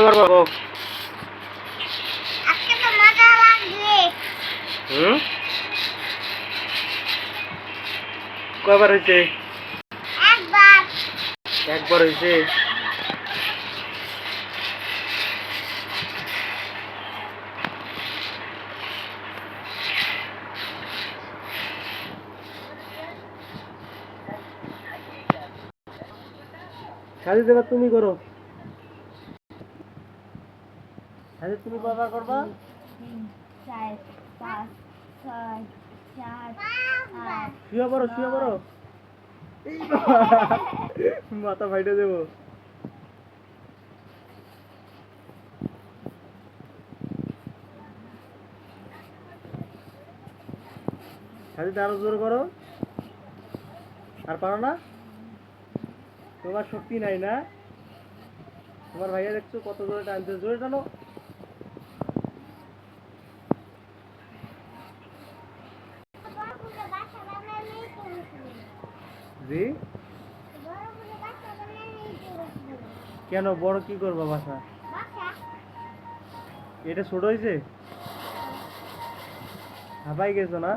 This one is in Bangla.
পারবো? আজকে তো মজা লাগবে। কয়বার হয়েছে? একবার। একবার হয়েছে। সাজিদ এবার তুমি করো। সাজিদ তুমি কয়বার করবা? 3, 4, 5, 6, 7, 8। শুয়ে পড়ো, শুয়ে পড়ো। মাথা ফাইটে দেবো। সাজিদ আরো জোর করো। আর পারো না? তোমার শক্তি নাই না? তোমার ভাইয়া দেখছো কত জোরে টানছে, জোরে টানো। জি? কেন বড় কি করবো বাসা? এটা ছোট হয়েছে? হাঁপাই গেছো না?